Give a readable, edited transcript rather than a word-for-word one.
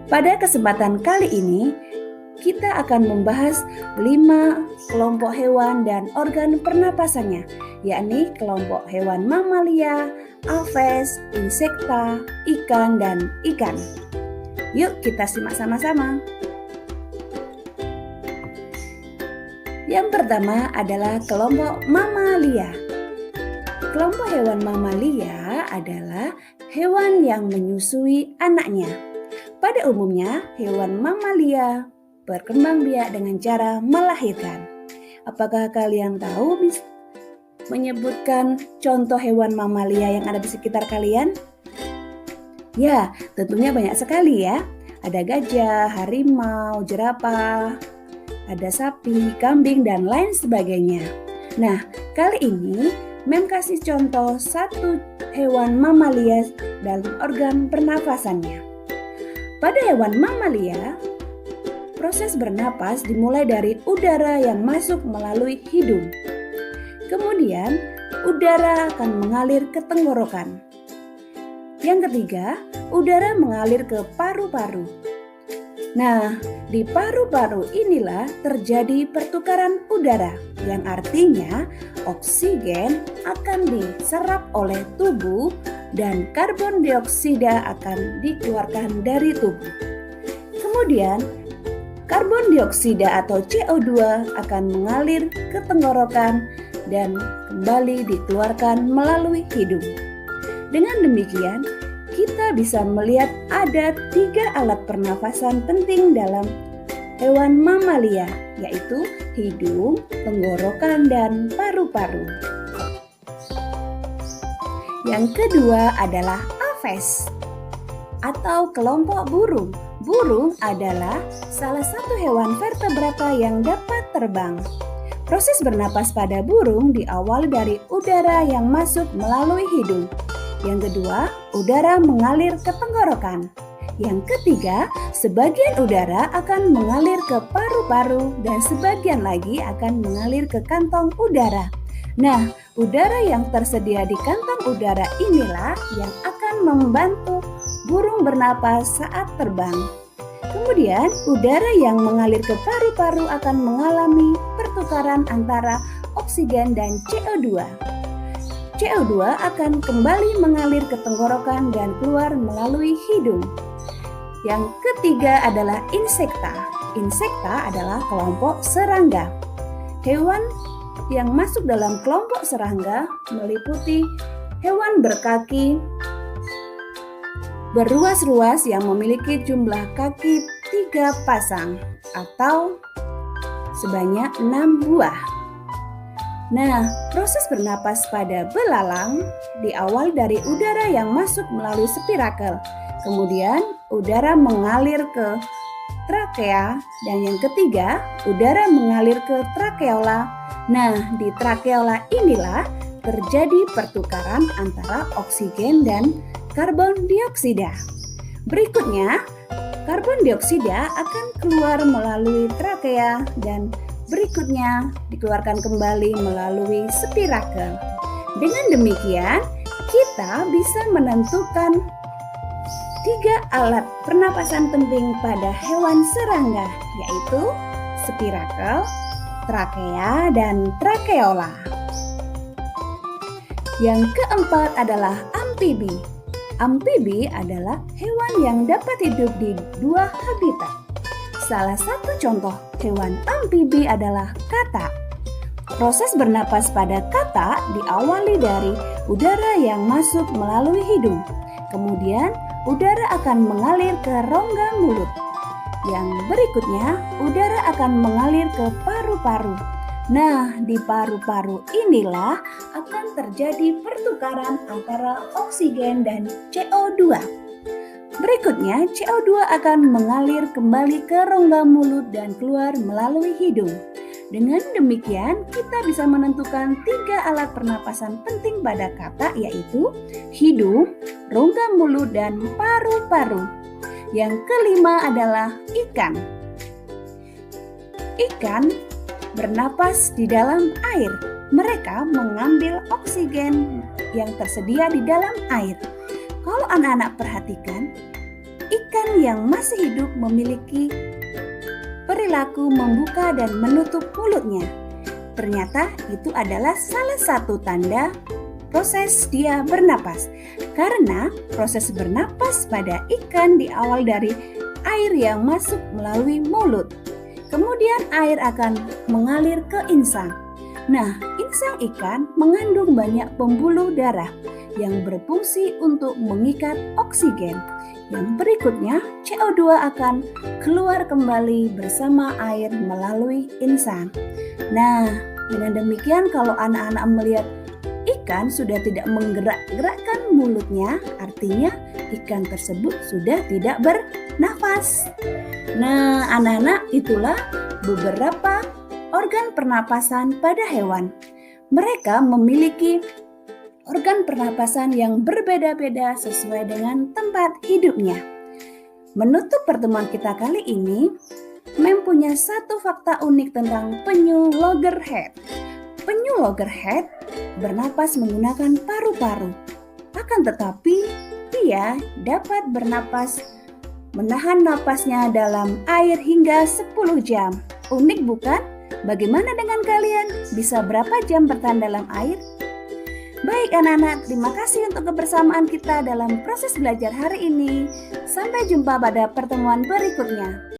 Pada kesempatan kali ini, kita akan membahas 5 kelompok hewan dan organ pernapasannya, yakni kelompok hewan mamalia, aves, insekta, ikan, dan ikan. Yuk kita simak sama-sama. Yang pertama adalah kelompok mamalia. Kelompok hewan mamalia adalah hewan yang menyusui anaknya. Pada umumnya, hewan mamalia berkembang biak dengan cara melahirkan. Apakah kalian tahu menyebutkan contoh hewan mamalia yang ada di sekitar kalian? Ya, tentunya banyak sekali ya. Ada gajah, harimau, jerapah, ada sapi, kambing, dan lain sebagainya. Nah, kali ini Mem kasih contoh satu hewan mamalia dalam organ pernafasannya. Pada hewan mamalia, proses bernapas dimulai dari udara yang masuk melalui hidung. Kemudian, udara akan mengalir ke tenggorokan. Yang ketiga, udara mengalir ke paru-paru. Nah, di paru-paru inilah terjadi pertukaran udara, yang artinya oksigen akan diserap oleh tubuh dan karbon dioksida akan dikeluarkan dari tubuh. Kemudian, karbon dioksida atau CO2 akan mengalir ke tenggorokan dan kembali dikeluarkan melalui hidung. Dengan demikian, kita bisa melihat ada 3 alat pernafasan penting dalam hewan mamalia, yaitu hidung, tenggorokan, dan paru-paru. Yang kedua adalah aves atau kelompok burung. Burung adalah salah satu hewan vertebrata yang dapat terbang. Proses bernapas pada burung diawali dari udara yang masuk melalui hidung. Yang kedua, udara mengalir ke tenggorokan. Yang ketiga, sebagian udara akan mengalir ke paru-paru dan sebagian lagi akan mengalir ke kantong udara. Nah, udara yang tersedia di kantong udara inilah yang akan membantu burung bernapas saat terbang. Kemudian, udara yang mengalir ke paru-paru akan mengalami pertukaran antara oksigen dan CO2. CO2 akan kembali mengalir ke tenggorokan dan keluar melalui hidung. Yang ketiga adalah insekta. Insekta adalah kelompok serangga. Hewan yang masuk dalam kelompok serangga meliputi hewan berkaki beruas-ruas yang memiliki jumlah kaki 3 pasang atau sebanyak 6 buah. Nah, proses bernapas pada belalang diawali dari udara yang masuk melalui spirakel. Kemudian udara mengalir ke trakea dan yang ketiga udara mengalir ke trakeola. Nah, di trakeola inilah terjadi pertukaran antara oksigen dan karbon dioksida. Berikutnya, karbon dioksida akan keluar melalui trakea dan berikutnya dikeluarkan kembali melalui spirakel. Dengan demikian, kita bisa menentukan 3 alat pernapasan penting pada hewan serangga, yaitu spirakel, trakea, dan trakeola. Yang keempat adalah amfibi. Amfibi adalah hewan yang dapat hidup di 2 habitat. Salah satu contoh hewan amfibi adalah katak. Proses bernapas pada katak diawali dari udara yang masuk melalui hidung. Kemudian, udara akan mengalir ke rongga mulut. Yang berikutnya, udara akan mengalir ke paru-paru. Nah, di paru-paru inilah akan terjadi pertukaran antara oksigen dan CO2. Berikutnya, CO2 akan mengalir kembali ke rongga mulut dan keluar melalui hidung. Dengan demikian, kita bisa menentukan 3 alat pernapasan penting pada katak, yaitu hidung, rongga mulut, dan paru-paru. Yang kelima adalah ikan. Ikan bernapas di dalam air. Mereka mengambil oksigen yang tersedia di dalam air. Kalau anak-anak perhatikan, Ikan yang masih hidup memiliki perilaku membuka dan menutup mulutnya. Ternyata itu adalah salah satu tanda proses dia bernapas. Karena proses bernapas pada ikan diawal dari air yang masuk melalui mulut. Kemudian air akan mengalir ke insang. Nah, insang ikan mengandung banyak pembuluh darah yang berfungsi untuk mengikat oksigen. Yang berikutnya, CO2 akan keluar kembali bersama air melalui insang. Nah, dengan demikian kalau anak-anak melihat ikan sudah tidak menggerak-gerakkan mulutnya, artinya ikan tersebut sudah tidak bernafas. Nah, anak-anak, itulah beberapa organ pernapasan pada hewan. Mereka memiliki organ pernapasan yang berbeda-beda sesuai dengan tempat hidupnya. Menutup pertemuan kita kali ini, mempunyai satu fakta unik tentang penyu loggerhead. Penyu loggerhead bernapas menggunakan paru-paru. Akan tetapi, dia dapat bernapas menahan napasnya dalam air hingga 10 jam. Unik bukan? Bagaimana dengan kalian? Bisa berapa jam bertahan dalam air? Baik anak-anak, terima kasih untuk kebersamaan kita dalam proses belajar hari ini. Sampai jumpa pada pertemuan berikutnya.